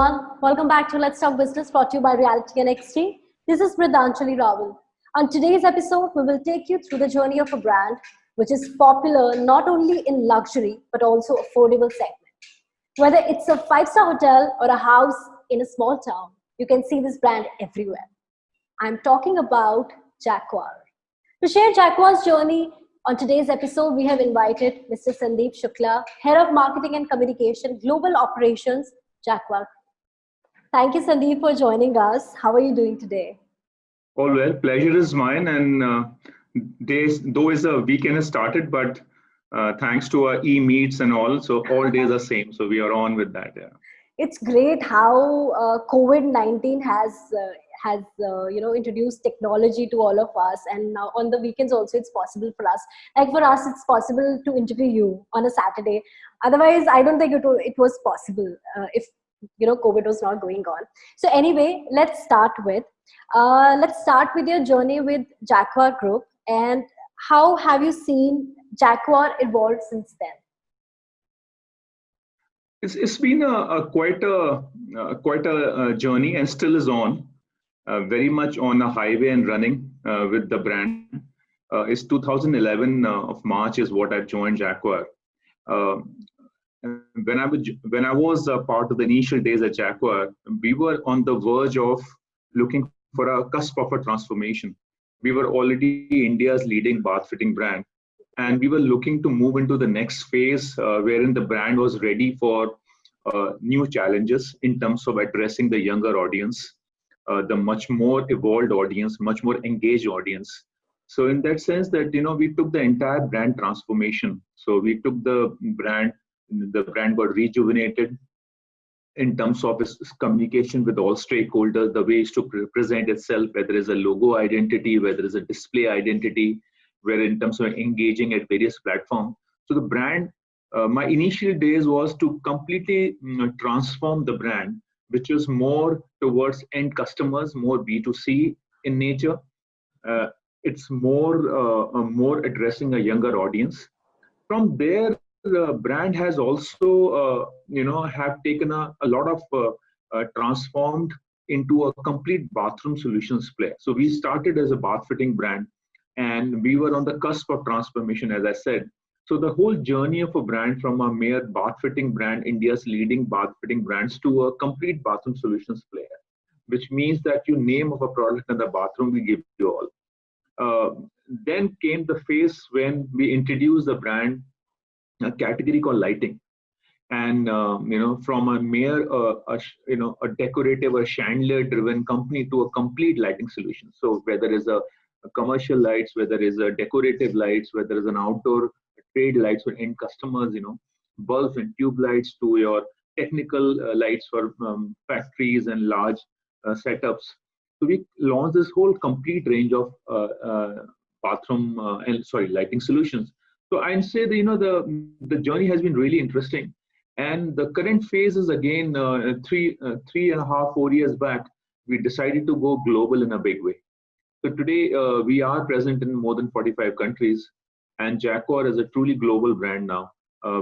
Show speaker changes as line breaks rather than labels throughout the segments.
everyone. Welcome back to Let's Talk Business brought to you by Reality NXT. This is Pradhanjali Rawal. On today's episode, we will take you through the journey of a brand which is popular not only in luxury but also affordable segment. Whether it's a five-star hotel or a house in a small town, you can see this brand everywhere. I'm talking about Jaguar. To share Jaguar's journey, on today's episode, we have invited Mr. Sandeep Shukla, Head of Marketing and Communication, Global Operations, Jaguar. Thank you, Sandeep, for joining us. How are you doing today?
All well, pleasure is mine. And days, though is a weekend has started, but thanks to our e-meets and all, so all days are same. So we are on with that. Yeah.
It's great how COVID-19 has introduced technology to all of us, and now on the weekends also it's possible for us. Like for us, it's possible to interview you on a Saturday. Otherwise, I don't think it was possible if COVID was not going on. So anyway, let's start with your journey with Jaguar Group, and how have you seen Jaguar evolve since then?
It's been quite a journey and still is on, very much on a highway and running with the brand. It's 2011 of March is what I joined Jaguar. When I was part of the initial days at Jaguar, we were on the verge of looking for a cusp of a transformation. We were already India's leading bath fitting brand, and we were looking to move into the next phase wherein the brand was ready for new challenges in terms of addressing the younger audience, the much more evolved audience, much more engaged audience. So in that sense that, we took the entire brand transformation. So we took the brand got rejuvenated in terms of its communication with all stakeholders, the ways to present itself, whether it's a logo identity, whether it's a display identity, where in terms of engaging at various platforms. So the brand, my initial days was to completely transform the brand, which is more towards end customers, more B2C in nature. It's more addressing a younger audience. From there, the brand has also, have taken a lot of transformed into a complete bathroom solutions player. So we started as a bath fitting brand, and we were on the cusp of transformation, as I said. So the whole journey of a brand from a mere bath fitting brand, India's leading bath fitting brands, to a complete bathroom solutions player, which means that you name of a product in the bathroom, we give you all. Then came the phase when we introduced the brand, a category called lighting. And, from a mere, a decorative or chandelier driven company to a complete lighting solution. So whether it's a commercial lights, whether it's a decorative lights, whether it's an outdoor trade lights for end customers, bulbs and tube lights, to your technical lights for factories and large setups. So we launched this whole complete range of lighting solutions. So I'd say that, the journey has been really interesting. And the current phase is again 3.5, 4 years back, we decided to go global in a big way. So today we are present in more than 45 countries, and Jaguar is a truly global brand now.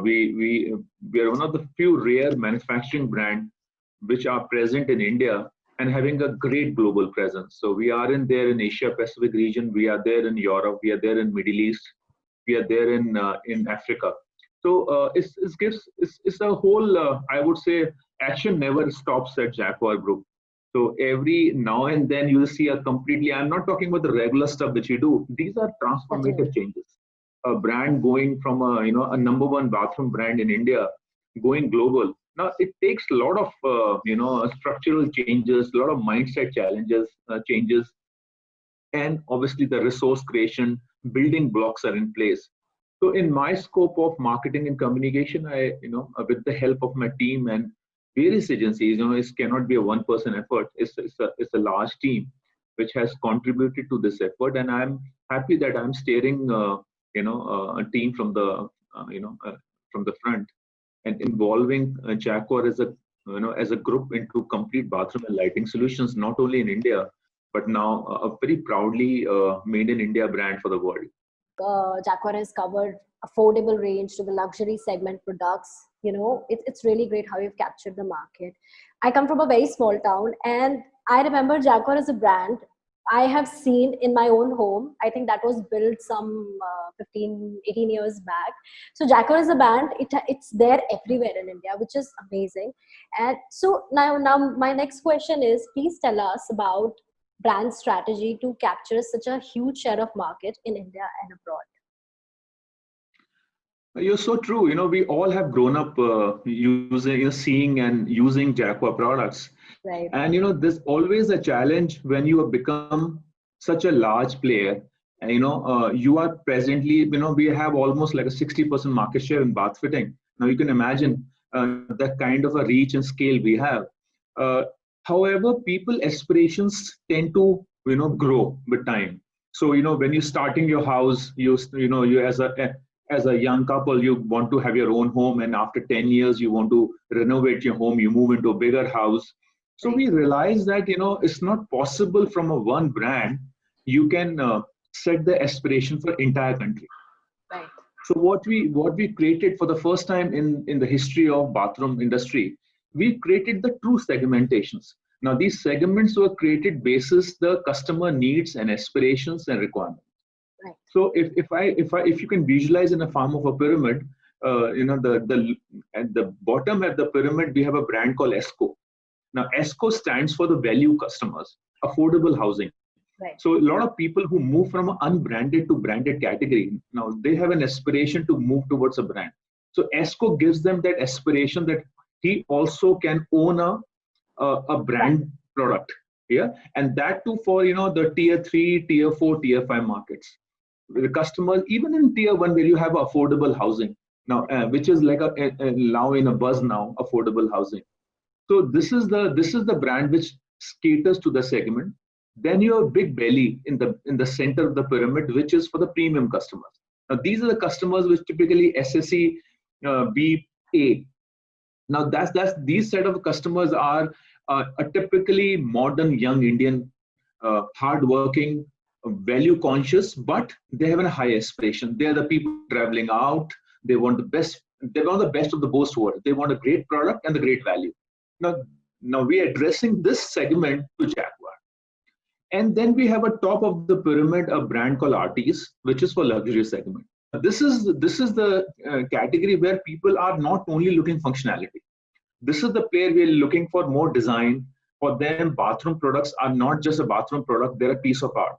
We are one of the few rare manufacturing brands which are present in India and having a great global presence. So we are there in Asia Pacific region, we are there in Europe, we are there in Middle East, we are there in Africa. So it's a whole, I would say, action never stops at Jaguar Group. So every now and then you'll see a completely, I'm not talking about the regular stuff that you do. These are transformative changes. A brand going from a number one bathroom brand in India going global. Now it takes a lot of, structural changes, a lot of mindset changes, and obviously the resource creation, building blocks are in place. So in my scope of marketing and communication, I, with the help of my team and various agencies, it cannot be a one-person effort. It's a large team which has contributed to this effort, and I'm happy that I'm steering, a team from the, from the front, and involving Jaguar as a group into complete bathroom and lighting solutions, not only in India, but now a very proudly made in India brand for the world.
Jaguar has covered affordable range to the luxury segment products. It's really great how you've captured the market. I come from a very small town, and I remember Jaguar as a brand I have seen in my own home. I think that was built some 15, 18 years back. So Jaguar is a brand, it's there everywhere in India, which is amazing. And so now my next question is, please tell us about brand strategy to capture such a huge share of market in India and abroad.
You're so true. We all have grown up using, seeing and using Jaguar products.
Right.
And there's always a challenge when you have become such a large player. And, you are presently, we have almost like a 60% market share in bath fitting. Now you can imagine the kind of a reach and scale we have. However, people aspirations tend to, grow with time. So, when you're starting your house, you as a young couple, you want to have your own home, and after 10 years, you want to renovate your home, you move into a bigger house. So we realize that, it's not possible from a one brand, you can set the aspiration for entire country.
Right.
So what we created for the first time in the history of bathroom industry, we created the true segmentations. Now these segments were created basis the customer needs and aspirations and requirements.
Right.
So if you can visualize in a form of a pyramid, the at the bottom of the pyramid we have a brand called ESCO. Now ESCO stands for the value customers, affordable housing.
Right.
So a lot of people who move from an unbranded to branded category, now they have an aspiration to move towards a brand. So ESCO gives them that aspiration that he also can own a brand product. Yeah, and that too for the tier 3, tier 4, tier 5 markets. The customers, even in tier 1 where you have affordable housing now, which is like a now in a buzz now, affordable housing. So this is the brand which caters to the segment. Then you have Big Belly in the center of the pyramid, which is for the premium customers. Now these are the customers which typically SSE B A. Now that's these set of customers are a typically modern young Indian, hardworking, value conscious, but they have a high aspiration. They are the people traveling out. They want the best. They want the best of the both worlds. They want a great product and the great value. Now we are addressing this segment to Jaguar. And then we have a top of the pyramid, a brand called Artis, which is for luxury segment. This is the category where people are not only looking functionality. This is the player we are looking for more design. For them, bathroom products are not just a bathroom product; they're a piece of art.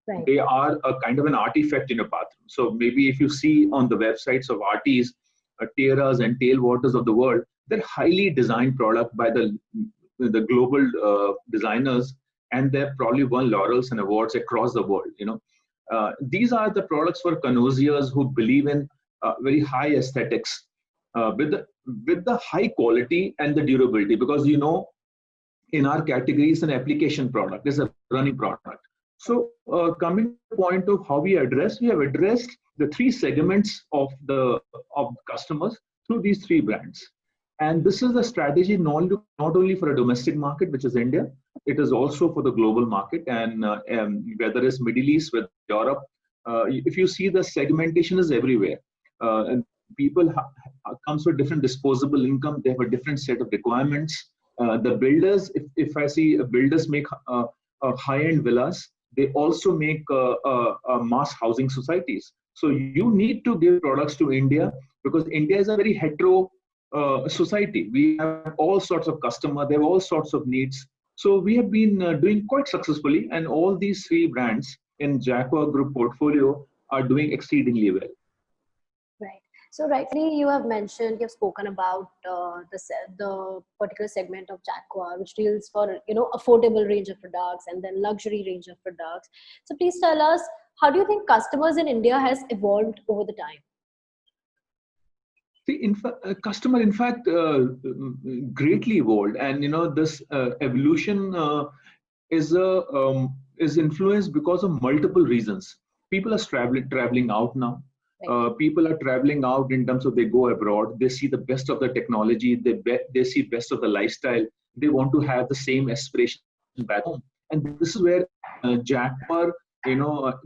Right.
They are a kind of an artifact in your bathroom. So maybe if you see on the websites of Artis, Tierras and Tailwaters of the world, they're highly designed product by the global designers, and they've probably won laurels and awards across the world. These are the products for connoisseurs who believe in very high aesthetics with the high quality and the durability, because in our categories an application product is a running product. So coming to the point of how we have addressed the three segments of customers through these three brands. And this is a strategy not only for a domestic market, which is India, it is also for the global market, and whether it's Middle East, with Europe. If you see, the segmentation is everywhere. And people comes with different disposable income. They have a different set of requirements. The builders, if I see builders make high-end villas, they also make mass housing societies. So you need to give products to India, because India is a very hetero society. We have all sorts of customers, they have all sorts of needs. So we have been doing quite successfully, and all these three brands in Jaguar Group portfolio are doing exceedingly well.
Right. So rightly you have spoken about the particular segment of Jaguar, which deals for affordable range of products and then luxury range of products. So please tell us, how do you think customers in India has evolved over the time?
See, customer in fact greatly evolved, and this evolution is influenced because of multiple reasons. People are traveling out now. People are traveling out in terms of they go abroad, they see the best of the technology, they see best of the lifestyle, they want to have the same aspiration back home. And this is where Jaguar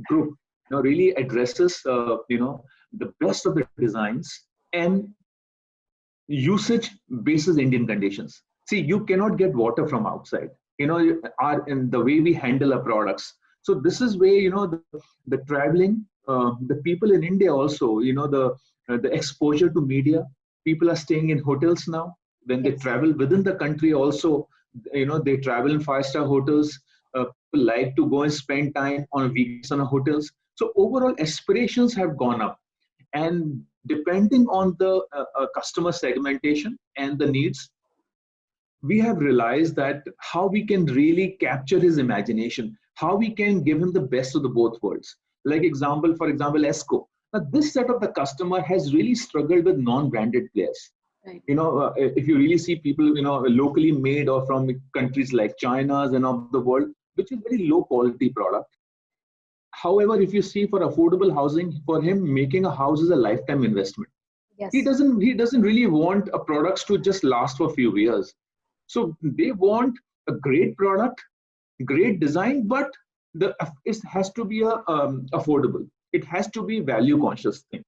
group really addresses the best of the designs and usage basis Indian conditions. See, you cannot get water from outside. Our in the way we handle our products. So this is where the traveling, the people in India also, the exposure to media. People are staying in hotels now. When they
Yes.
travel within the country, also, they travel in five-star hotels. People like to go and spend time on weekends on hotels. So overall, aspirations have gone up, and depending on the customer segmentation and the needs, we have realized that how we can really capture his imagination, how we can give him the best of the both worlds. For example, ESCO. Now, this set of the customer has really struggled with non-branded players.
Right.
If you really see people, locally made or from countries like China's and of the world, which is very low quality product. However, if you see for affordable housing, for him, making a house is a lifetime investment.
Yes.
He doesn't really want a products to just last for a few years. So they want a great product, great design, but it has to be affordable. It has to be value conscious thing.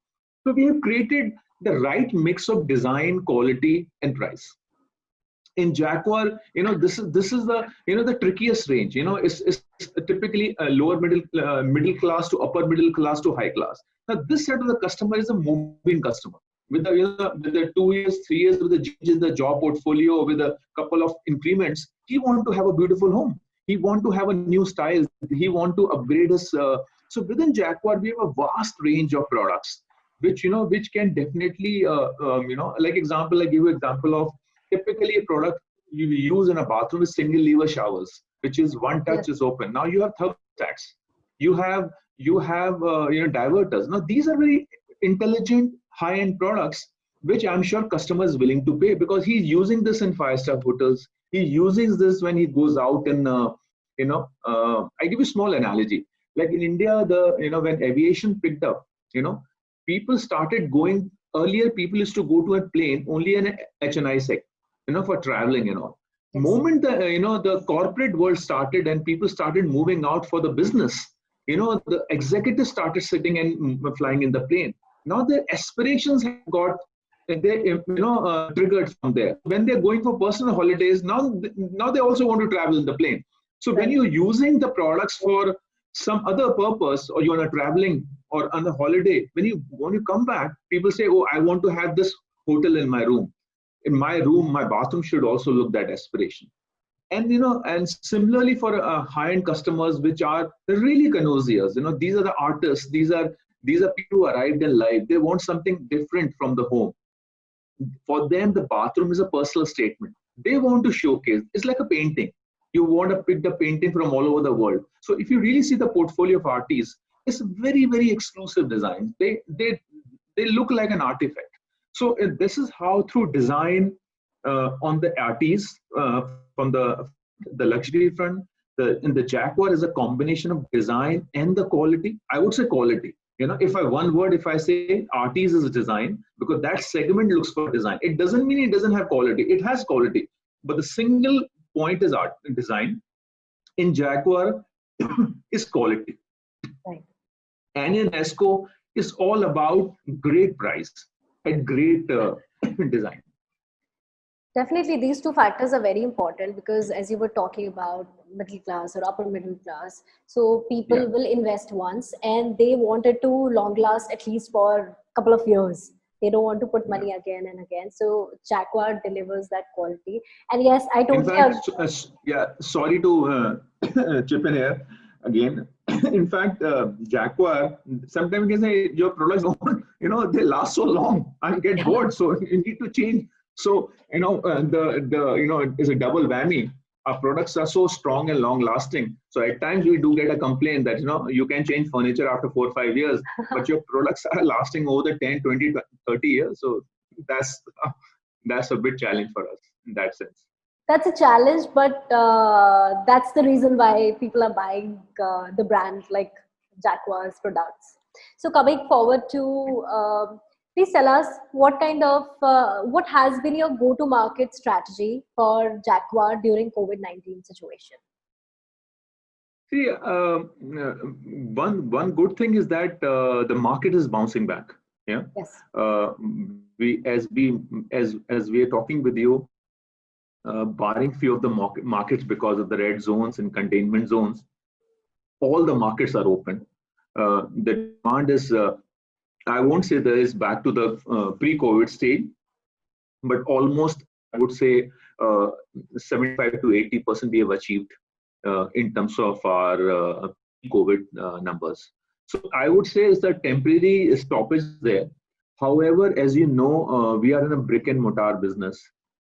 So we have created the right mix of design, quality, and price. In Jaguar, this is the trickiest range. It's typically a lower middle class to upper middle class to high class. Now this set of the customer is a moving customer with the 2 years, 3 years with the change in the job portfolio, with a couple of increments. He want to have a beautiful home. He want to have a new style. He want to upgrade his. So within Jaguar, we have a vast range of products, which can definitely, I give you example of typically a product you use in a bathroom is single lever showers, which is one touch is open. Now you have thermostats, you have diverters. Now these are very intelligent high-end products, which I'm sure customer is willing to pay, because he's using this in five-star hotels. He uses this when he goes out in I give you a small analogy. Like in India, when aviation picked up, people started going earlier. People used to go to a plane only in HNI sec, for traveling and all.
Yes.
Moment the corporate world started and people started moving out for the business, the executives started sitting and flying in the plane. Now their aspirations have got triggered from there. When they're going for personal holidays, now they also want to travel in the plane. So when you're using the products for some other purpose, or you're traveling or on a holiday, when you come back, people say, oh, I want to have this hotel in my room. In my room, my bathroom should also look that aspiration. And similarly for high-end customers, which are really connoisseurs, these are the artists, these are people who arrived in life. They want something different from the home. For them, the bathroom is a personal statement. They want to showcase. It's like a painting. You want to pick the painting from all over the world. So if you really see the portfolio of artists, it's very, very exclusive designs. They look like an artifact. So this is how, through design on the artists, from the luxury front, in the Jaguar is a combination of design and the quality. I would say quality. If I say artists is design, because that segment looks for design. It doesn't mean it doesn't have quality. It has quality, but the single point is art and design. In Jaguar is quality.
Right.
And in ESCO, it's all about great price and great design.
Definitely, these two factors are very important, because as you were talking about middle class or upper middle class, so people will invest once and they wanted to long last at least for a couple of years. They don't want to put money again and again. So Jaguar delivers that quality. And yes, I totally
In fact, sorry to chip in here again. In fact, Jaguar, sometimes you can say your products don't, they last so long. I get bored, so you need to change. So it's a double whammy. Our products are so strong and long lasting. So at times we do get a complaint that you can change furniture after 4 or 5 years, but your products are lasting over the 10, 20, 30 years. So that's a bit challenge for us in that sense.
That's a challenge, but that's the reason why people are buying the brand like Jaguar's products. So coming forward to, please tell us what has been your go-to-market strategy for Jaguar during COVID-19 situation?
See, one good thing is that the market is bouncing back. Yeah.
Yes.
As we are talking with you, barring few of the markets because of the red zones and containment zones, all the markets are open. The demand is, I won't say there is back to the pre-COVID stage, but almost, I would say, 75 to 80% we have achieved in terms of our COVID numbers. So I would say is that temporary stoppage there. However, as you know, we are in a brick and mortar business.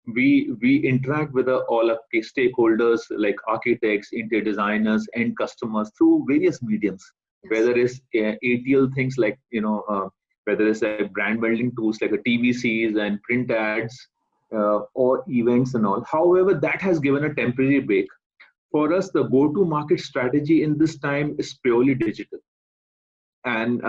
We interact with all our stakeholders like architects, interior designers, and customers through various mediums. Yes. Whether it's ATL things like whether it's brand building tools like a TVCs and print ads or events and all. However, that has given a temporary break. For us, the go-to-market strategy in this time is purely digital, and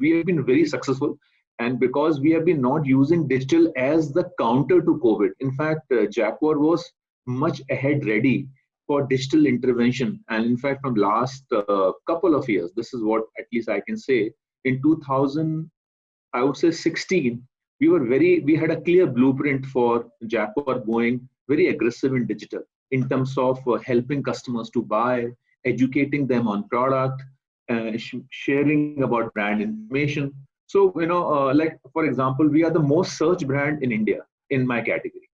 we have been very successful. And because we have been not using digital as the counter to COVID, in fact, Jaguar was much ahead ready for digital intervention. And in fact, from last couple of years, this is what at least I can say, in 2000, I would say 16, we had a clear blueprint for Jaguar going very aggressive in digital in terms of helping customers to buy, educating them on product, sharing about brand information. So, like for example, we are the most searched brand in India in my category.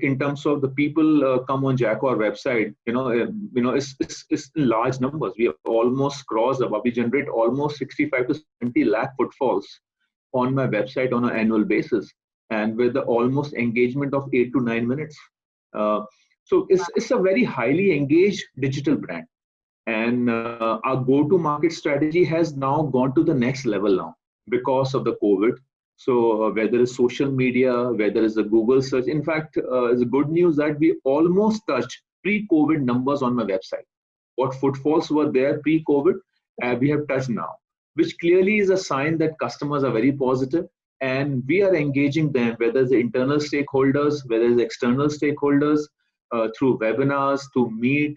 In terms of the people come on Jaguar website, it's in large numbers. We have almost crossed above. We generate almost 65 to 70 lakh footfalls on my website on an annual basis, and with the almost engagement of 8 to 9 minutes. So it's a very highly engaged digital brand, and our go-to-market strategy has now gone to the next level now because of the COVID. So whether it's social media, whether it's the Google search, in fact, it's good news that we almost touched pre-COVID numbers on my website. What footfalls were there pre-COVID, we have touched now, which clearly is a sign that customers are very positive, and we are engaging them, whether it's the internal stakeholders, whether it's external stakeholders, through webinars, to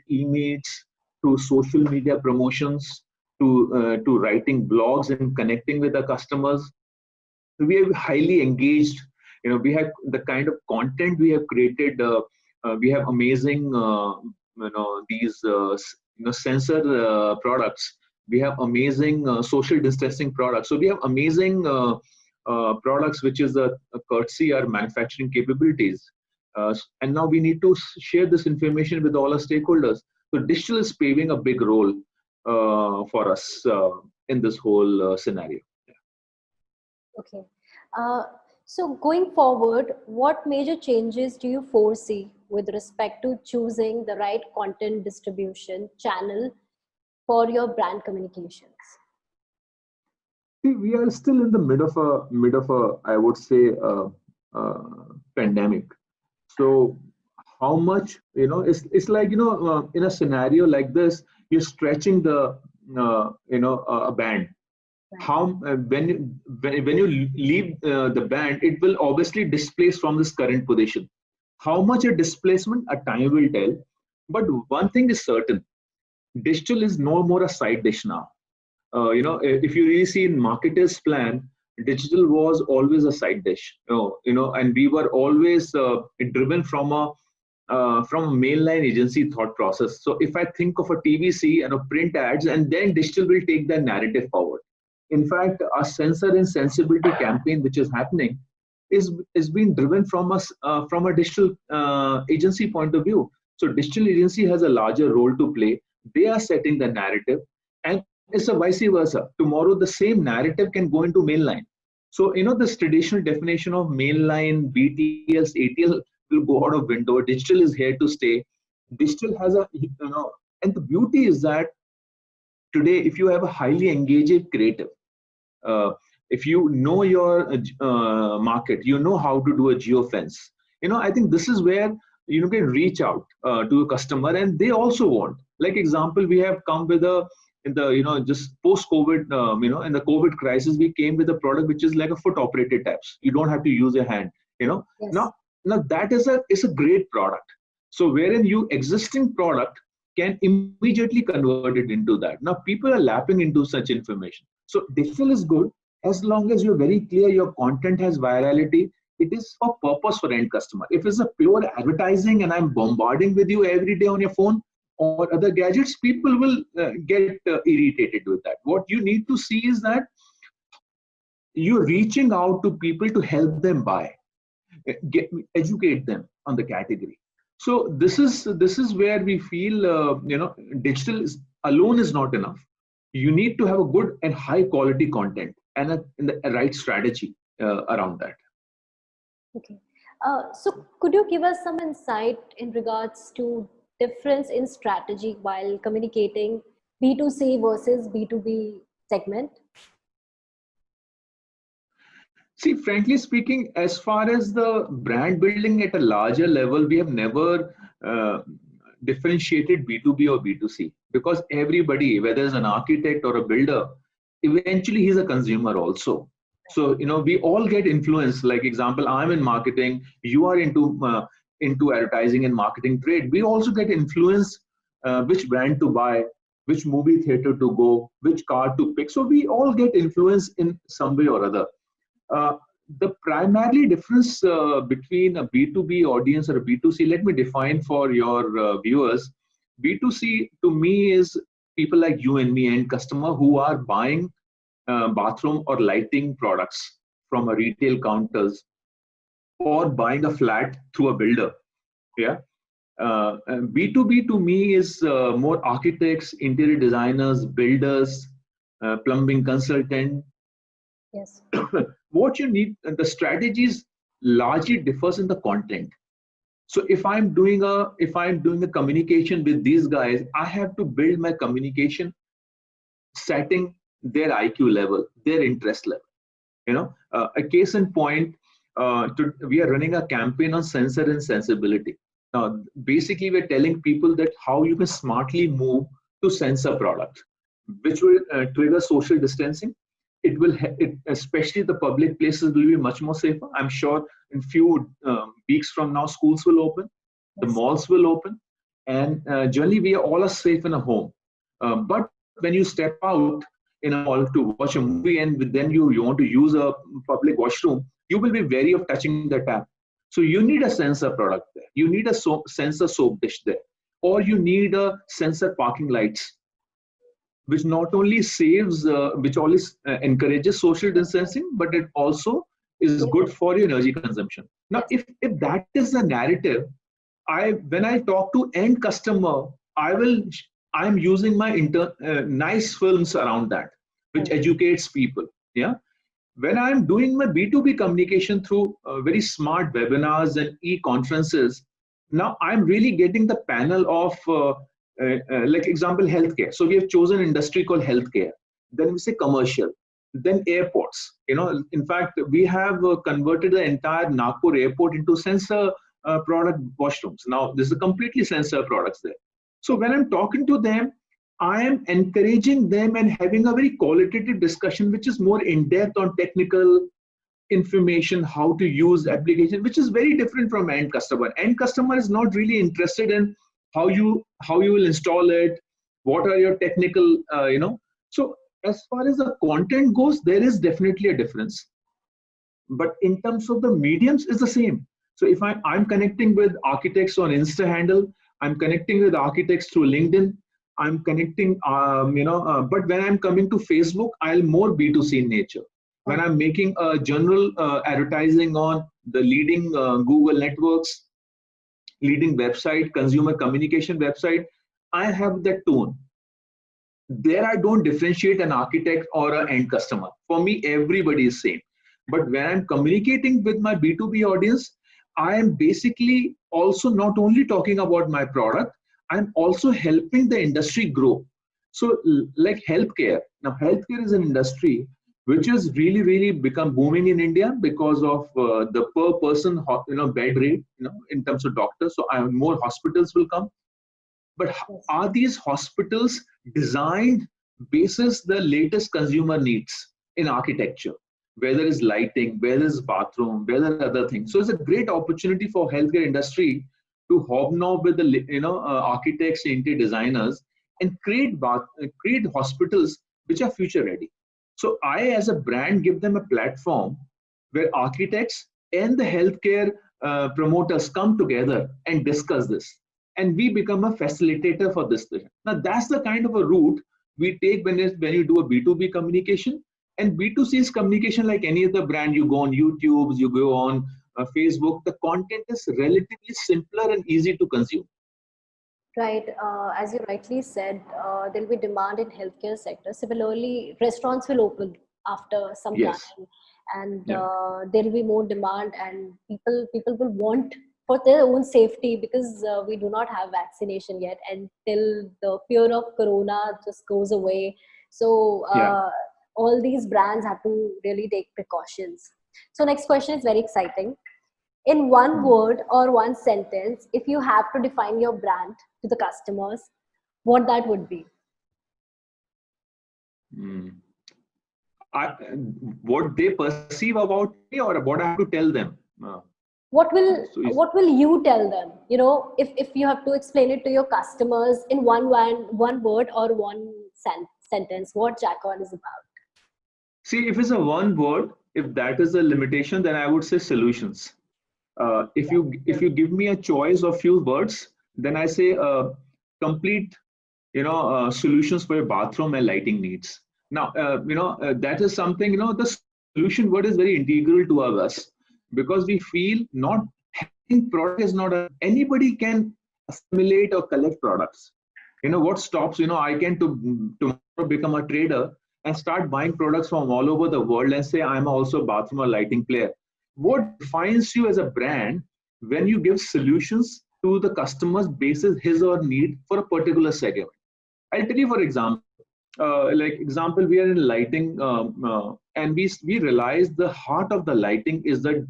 e-meets, to social media promotions, to writing blogs and connecting with the customers. We are highly engaged. We have the kind of content we have created. We have amazing, these sensor products. We have amazing social distancing products. So we have amazing products, which is a courtesy our manufacturing capabilities. And now we need to share this information with all our stakeholders. So digital is playing a big role for us in this whole scenario.
Okay. So going forward, what major changes do you foresee with respect to choosing the right content distribution channel for your brand communications?
See, we are still in the mid of a I would say, pandemic. So how much, it's like, in a scenario like this, you're stretching the, a band. How when you leave the band, it will obviously displace from this current position. How much a displacement, a time will tell. But one thing is certain: digital is no more a side dish now. If you really see in marketers' plan, digital was always a side dish. And we were always driven from a mainline agency thought process. So if I think of a TVC and a print ads, and then digital will take that narrative forward. In fact, our sensor and sensibility campaign, which is happening, is being driven from a digital agency point of view. So digital agency has a larger role to play. They are setting the narrative, and it's a vice versa. Tomorrow, the same narrative can go into mainline. So this traditional definition of mainline, BTS, ATL will go out of window. Digital is here to stay. Digital has and the beauty is that today, if you have a highly engaged creative, if you know your market, you know how to do a geofence. I think this is where you can reach out to a customer, and they also want. Like example, we have come with just post-COVID, in the COVID crisis, we came with a product which is like a foot-operated taps. You don't have to use your hand. Yes. Now that is a great product. So wherein you existing product can immediately convert it into that. Now people are lapping into such information. So digital is good as long as you're very clear, your content has virality, it is for purpose for end customer. If it's a pure advertising and I'm bombarding with you every day on your phone or other gadgets, people will get irritated with that. What you need to see is that you're reaching out to people to help them buy, educate them on the category. So this is where we feel digital alone is not enough. You need to have a good and high quality content and a right strategy around that.
Okay. So could you give us some insight in regards to difference in strategy while communicating B2C versus B2B segment?
See, frankly speaking, as far as the brand building at a larger level, we have never differentiated B2B or B2C, because everybody, whether it's an architect or a builder, eventually he's a consumer also. So, we all get influence. Like example, I'm in marketing, you are into advertising and marketing trade. We also get influence which brand to buy, which movie theater to go, which car to pick. So we all get influence in some way or other. The primarily difference between a B2B audience or a B2C, let me define for your viewers. B2C to me is people like you and me and customer who are buying bathroom or lighting products from a retail counters or buying a flat through a builder. Yeah. B2B to me is more architects, interior designers, builders, plumbing consultant.
Yes.
What you need, the strategies largely differs in the content. So if I'm doing a communication with these guys, I have to build my communication setting their IQ level, their interest level. A case in point, we are running a campaign on sensor and sensibility. Now, basically, we're telling people that how you can smartly move to sensor product, which will trigger social distancing. It will, especially the public places, will be much more safer. I'm sure in few weeks from now, schools will open, the malls will open, and generally we are all safe in a home. But when you step out in a mall to watch a movie and then you want to use a public washroom, you will be wary of touching the tap. So you need a sensor product there. You need a sensor soap dish there, or you need a sensor parking lights, which not only saves, which always encourages social distancing, but it also is good for your energy consumption. Now, if that is the narrative, when I talk to end customer, I'm using my nice films around that, which educates people. Yeah. When I'm doing my B2B communication through very smart webinars and e-conferences, now I'm really getting the panel of like example, healthcare. So we have chosen an industry called healthcare. Then we say commercial. Then airports. In fact, we have converted the entire Nagpur airport into sensor product washrooms. Now, this is a completely sensor products there. So when I'm talking to them, I am encouraging them and having a very qualitative discussion, which is more in-depth on technical information, how to use application, which is very different from end customer. End customer is not really interested in how you will install it, what are your technical, So as far as the content goes, there is definitely a difference. But in terms of the mediums, it's the same. So if I'm connecting with architects on Insta handle, I'm connecting with architects through LinkedIn, I'm connecting, but when I'm coming to Facebook, I'll more B2C in nature. When I'm making a general advertising on the leading Google networks, leading website, consumer communication website, I have that tone. There I don't differentiate an architect or an end customer. For me, everybody is same. But when I'm communicating with my B2B audience, I am basically also not only talking about my product, I'm also helping the industry grow. So like healthcare. Now, healthcare is an industry which has really, really become booming in India because of the per person, bed rate, in terms of doctors. So more hospitals will come. But are these hospitals designed basis the latest consumer needs in architecture? Whether it's lighting, whether it's bathroom, whether other things. So it's a great opportunity for healthcare industry to hobnob with the architects, interior designers, and create hospitals which are future ready. So I, as a brand, give them a platform where architects and the healthcare promoters come together and discuss this, and we become a facilitator for this thing. Now that's the kind of a route we take when you do a B2B communication. And B2C is communication like any other brand. You go on YouTube, you go on Facebook. The content is relatively simpler and easy to consume.
Right. As you rightly said, there will be demand in healthcare sector. Similarly, restaurants will open after some
Yes.
time, and
Yeah.
there will be more demand, and people will want for their own safety, because we do not have vaccination yet until the fear of corona just goes away. So
Yeah.
all these brands have to really take precautions. So next question is very exciting. In one
Hmm.
word or one sentence, if you have to define your brand to the customers, what that would be?
Hmm. I, what they perceive about me, or what I have to tell them.
What will
So is,
what will you tell them? You know, if you have to explain it to your customers in one word or one sentence, what Jacquard is about.
see, if it's a one word, if that is a limitation, then I would say solutions. If you give me a choice of few words, then I say complete, solutions for your bathroom and lighting needs. Now, that is something, the solution word is very integral to us, because we feel not having product is not anybody can assimilate or collect products. What stops, I can tomorrow become a trader and start buying products from all over the world and say I'm also a bathroom or lighting player. What defines you as a brand when you give solutions to the customers basis his or need for a particular segment? I'll tell you, for example, we are in lighting, and we realize the heart of the lighting is the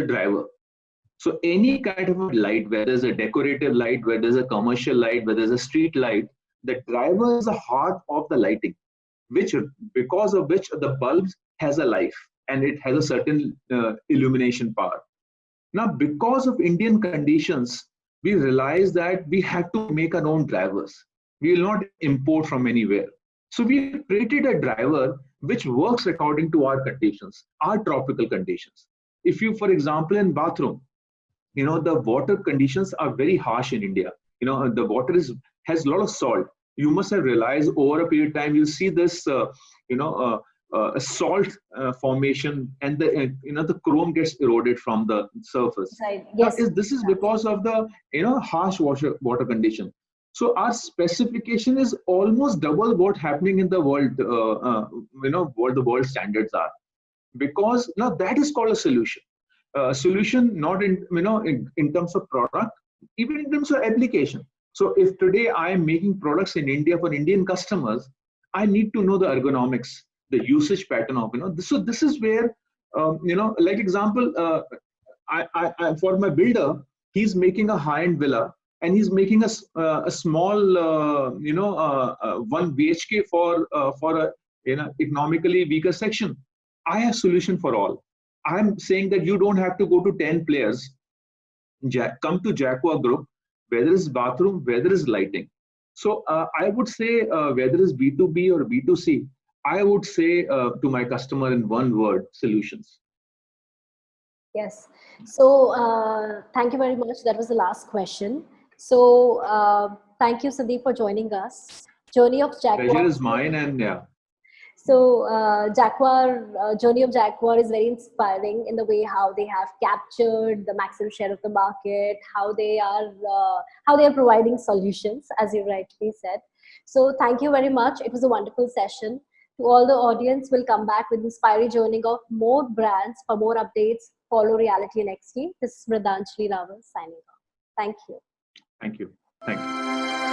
driver. So any kind of a light, whether it's a decorative light, whether it's a commercial light, whether it's a street light, the driver is the heart of the lighting, which because of which the bulb has a life and it has a certain illumination power. Now, because of Indian conditions, we realize that we have to make our own drivers. We will not import from anywhere. So we created a driver which works according to our conditions, our tropical conditions. If you, for example, in bathroom, the water conditions are very harsh in India. The water has a lot of salt. You must have realized over a period of time you'll see this you know salt formation, and the chrome gets eroded from the surface.
Right.
Now
Yes.
this is because of the harsh water condition. So our specification is almost double what happening in the world, what the world standards are, because now that is called a solution. Solution not in terms of product, even in terms of application. So if today I am making products in India for Indian customers, I need to know the ergonomics, the usage pattern of this. So this is where like example, for my builder, he's making a high-end villa, and he's making a small 1 BHK for a economically weaker section. I have solution for all. I'm saying that you don't have to go to 10 players. Come to Jacquard Group, whether it's bathroom, whether it's lighting. So I would say whether it's B2B or B2C, I would say to my customer in one word, solutions.
Yes. So thank you very much. That was the last question. So thank you, Sandeep, for joining us. Journey of
Pleasure
Jaguar.
is mine, and yeah.
So Jaguar, journey of Jaguar is very inspiring in the way how they have captured the maximum share of the market, how they are providing solutions, as you rightly said. So thank you very much. It was a wonderful session. To all the audience, we'll come back with inspiring journey of more brands. For more updates, follow Reality NXT. This is Mridanjali Raval signing off. Thank you.
Thank you. Thank you.